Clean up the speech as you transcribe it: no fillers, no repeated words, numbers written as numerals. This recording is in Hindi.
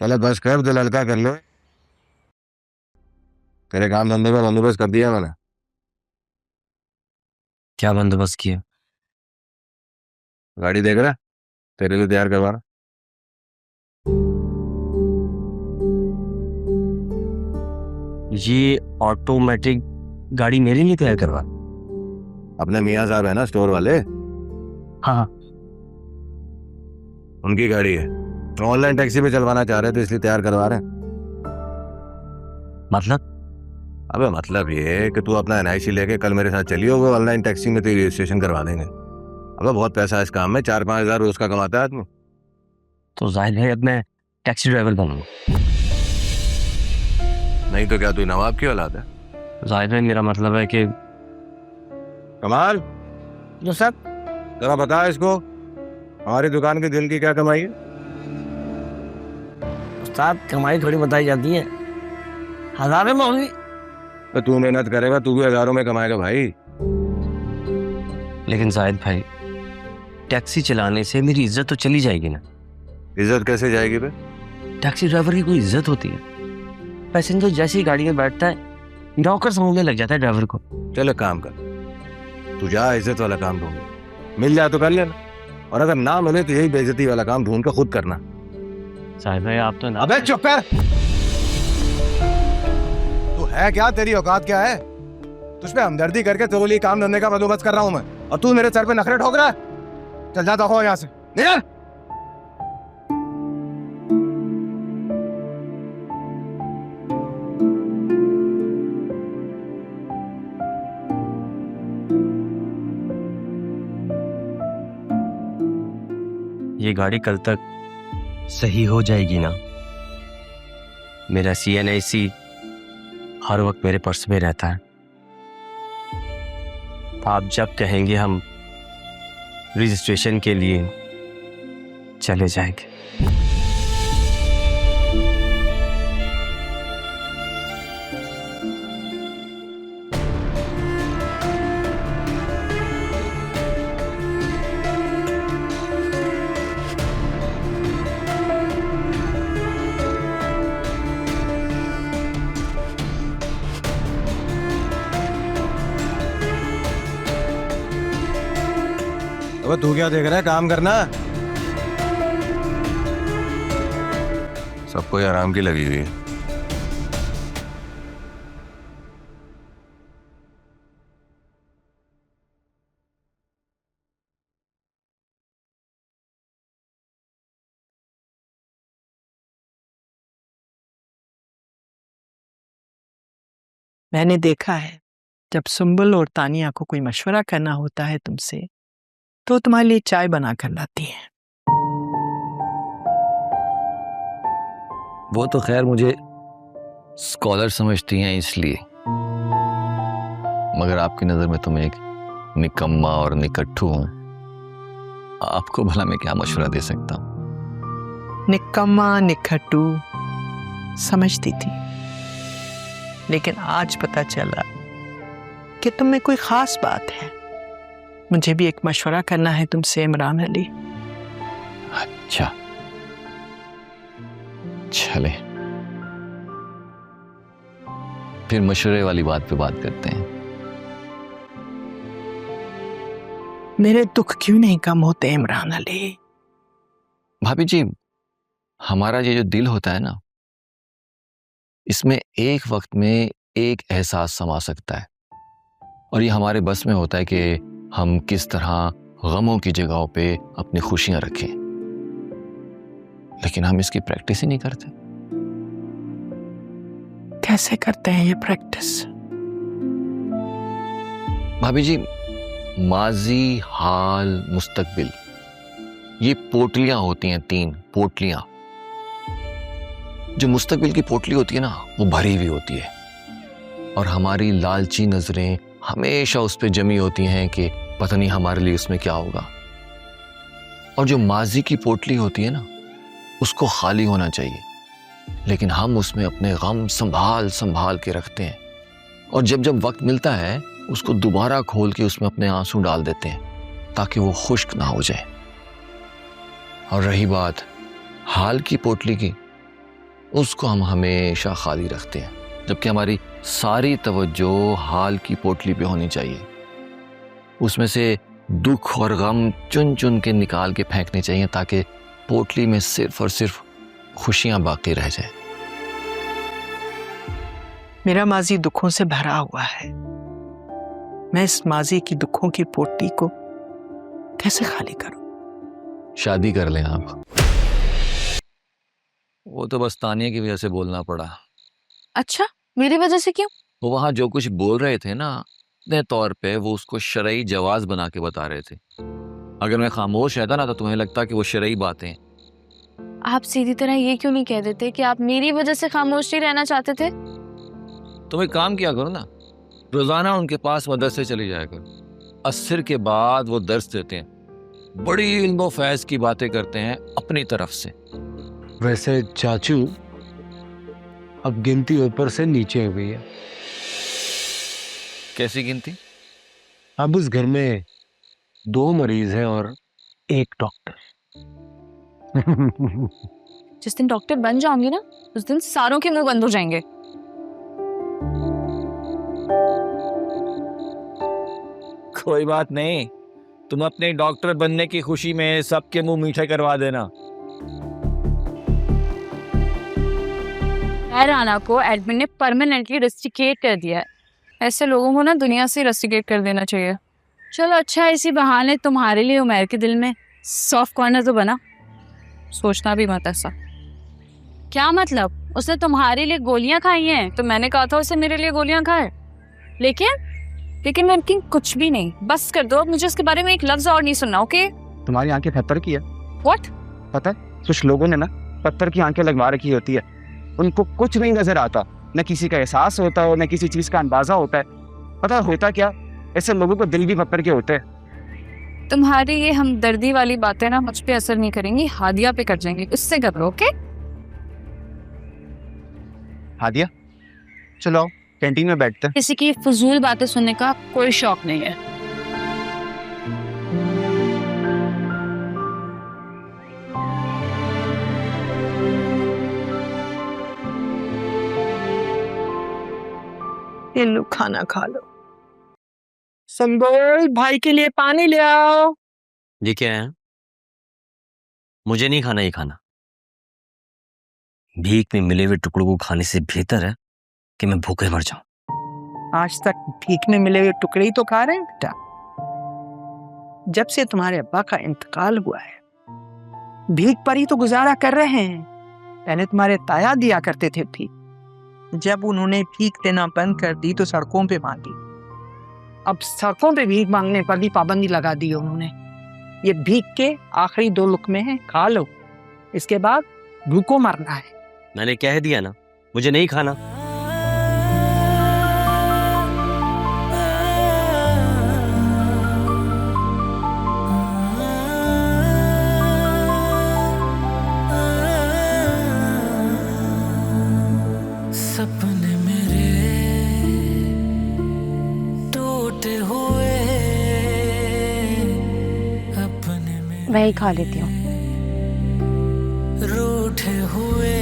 पहले बस कर, दिल हल्का कर लो। तेरे काम धंधे का बंदोबस्त कर दिया मैंने। क्या बंदोबस्त किया? गाड़ी देख रहा, तेरे लिए तैयार करवा रहा। ये ऑटोमेटिक गाड़ी मेरे लिए तैयार करवा? अपने मियाँ साहब है ना स्टोर वाले, हाँ। उनकी गाड़ी है। ऑनलाइन टैक्सी पे चलवाना चाह रहे थे इसलिए तैयार करवा रहे हैं। मतलब? अबे मतलब ये है कि तू अपना एनआईसी लेके कल मेरे साथ चलियो, वो ऑनलाइन टैक्सी में तेरी रजिस्ट्रेशन करवा देंगे। अबे बहुत पैसा है इस काम में, 4-5 हजार रोज का कमाता है आदमी। तो जाहिर है अब मैं टैक्सी ड्राइवर बनूंगा। नहीं तो क्या तू नवाब की औलाद है? जाहिर है मेरा मतलब है कि कमाल, जो सर, जरा बता इसको हमारी दुकान के दिन की क्या कमाई है? उस्ताद कमाई थोड़ी बताई जाती है, हजारों में होगी। तो तू मेहनत करेगा तू भी हजारों में कमाएगा भाई। लेकिन जाहिद भाई, टैक्सी चलाने से मेरी इज्जत तो चली जाएगी ना। इज्जत कैसे जाएगी बे? टैक्सी ड्राइवर की कोई इज्जत होती है? पैसेंजर जैसे ही गाड़ी में बैठता है नौकर समझने लग जाता है ड्राइवर को। चल एक काम कर, तू जा इज्जत वाला काम ढूंढ, मिल जाए तो कर लेना, और अगर ना मिले तो यही बेइज्जती वाला काम ढूंढ कर खुद करना। जाहिद भाई आप तो ना। अबे चुप कर। तू है क्या, तेरी औकात क्या है? तुझ पे हमदर्दी करके तेरे लिए काम धंधे का बंदोबस्त कर रहा हूं मैं, और तू मेरे सर पे नखरे ठोक रहा है। चल जा दफा हो यहाँ से, निकल। ये गाड़ी कल तक सही हो जाएगी ना? मेरा CNIC हर वक्त मेरे पर्स में रहता है। आप जब कहेंगे हम रजिस्ट्रेशन के लिए चले जाएंगे। अबे तू क्या देख रहा है, काम करना। सबको आराम की लगी हुई है। मैंने देखा है जब सुंबल और तानिया को कोई मशवरा करना होता है तुमसे, तो तुम्हारे लिए चाय बना कर लाती है। वो तो खैर मुझे स्कॉलर समझती हैं इसलिए, मगर आपकी नज़र में तो मैं एक निकम्मा और निकट्ठू हूं। आपको भला मैं क्या मशवरा दे सकता हूं? निकम्मा निखट्टू समझती थी, लेकिन आज पता चला कि तुम में कोई खास बात है। मुझे भी एक मशवरा करना है तुमसे इमरान अली। अच्छा चले, फिर मशवरे वाली बात पे बात करते हैं। मेरे दुख क्यों नहीं कम होते इमरान अली? भाभी जी, हमारा ये जो दिल होता है ना, इसमें एक वक्त में एक एहसास समा सकता है, और ये हमारे बस में होता है कि हम किस तरह गमों की जगहों पे अपनी खुशियां रखें, लेकिन हम इसकी प्रैक्टिस ही नहीं करते। कैसे करते हैं ये प्रैक्टिस? भाभी जी, माजी, हाल, मुस्तकबिल, ये पोटलियां होती हैं, 3 पोटलियां। जो मुस्तकबिल की पोटली होती है ना, वो भरी हुई होती है, और हमारी लालची नजरें हमेशा उस पर जमी होती हैं कि पता नहीं हमारे लिए उसमें क्या होगा। और जो माजी की पोटली होती है ना, उसको खाली होना चाहिए, लेकिन हम उसमें अपने गम संभाल संभाल के रखते हैं, और जब जब वक्त मिलता है उसको दोबारा खोल के उसमें अपने आंसू डाल देते हैं ताकि वो खुश्क ना हो जाए। और रही बात हाल की पोटली की, उसको हम हमेशा खाली रखते हैं, जबकि हमारी सारी तवज्जो हाल की पोटली पे होनी चाहिए। उसमें से दुख और गम चुन चुन के निकाल के फेंकने चाहिए ताकि पोटली में सिर्फ और सिर्फ खुशियां बाकी रह जाए। मेरा माजी दुखों से भरा हुआ है। मैं इस माजी की दुखों की पोटली को कैसे खाली करूं? शादी कर लें आप। वो तो बस तानिया की वजह से बोलना पड़ा। अच्छा, मेरी वजह से क्यों? वो वहां जो कुछ बोल रहे थे ना, अपने तौर पे वो उसको शरई जवाज बना के बता रहे थे। अगर मैं खामोश रहता ना तो तुम्हें लगता कि वो शरई बातें। आप सीधी तरह ये क्यों नहीं कह देते कि आप मेरी वजह से खामोश नहीं रहना चाहते थे? तुम एक काम किया करो ना, रोजाना उनके पास मदरसे चली जाया करो। असर के बाद वो दर्स देते हैं, बड़ी इल्म फैज की बातें करते हैं अपनी तरफ से। वैसे चाचू, अब गिनती ऊपर से नीचे हुई है। कैसी गिनती? अब उस घर में 2 मरीज हैं और 1 डॉक्टर। जिस दिन डॉक्टर बन जाऊंगी ना, उस दिन सारों के मुंह बंद हो जाएंगे। कोई बात नहीं, तुम अपने डॉक्टर बनने की खुशी में सबके मुंह मीठे करवा देना। राना को एडमिन ने परमानेंटली रस्टिकेट कर दिया है। ऐसे लोगों को ना दुनिया से रस्टिकेट कर देना चाहिए। चलो अच्छा, इसी बहाने तुम्हारे लिए उमैर के दिल में सॉफ्ट कॉर्नर तो बना। सोचना भी मत ऐसा। क्या मतलब? उसने तुम्हारे लिए गोलियां खाई हैं तो मैंने कहा था उसे मेरे लिए गोलियां खाए। लेकिन कुछ भी नहीं। बस कर दो, मुझे उसके बारे में एक लफ्ज और नहीं सुनना। ओके? तुम्हारी आंखें पत्थर की है। व्हाट? पता है, कुछ लोगों ने ना पत्थर की आंखें लगवा रखी होती है। उनको कुछ नहीं नजर आता, न किसी का एहसास होता है, न किसी चीज का अंदाजा होता है। पता होता क्या, ऐसे लोगों को दिल भी पत्थर के होते हैं। तुम्हारी ये हमदर्दी वाली बातें ना मुझ पे असर नहीं करेंगी, हादिया पे कर जाएंगी। उससे घबरो। ओके? हादिया, चलो कैंटीन में बैठते हैं। किसी की फजूल बातें सुनने का कोई शौक नहीं है। ये लो, खाना खा लो। संबोल, भाई के लिए पानी ले आओ। ये क्या है? मुझे नहीं खाना ये खाना। भीख में मिले हुए टुकड़ों को खाने से बेहतर है कि मैं भूखे मर जाऊं। आज तक भीख में मिले हुए टुकड़े ही तो खा रहे हैं बेटा। जब से तुम्हारे अब्बा का इंतकाल हुआ है, भीख पर ही तो गुजारा कर रहे हैं। पहले तुम्हारे ताया दिया करते थे भीख। जब उन्होंने भीख देना बंद कर दी तो सड़कों पे मांगी। अब सड़कों पे भीख मांगने पर भी पाबंदी लगा दी उन्होंने। ये भीख के आखिरी 2 लुकमे हैं, खा लो। इसके बाद भूखों मरना है। मैंने कह दिया ना, मुझे नहीं खाना। सपने मेरे टूटे हुए अपने में वही खा लेती हूँ। रूठे हुए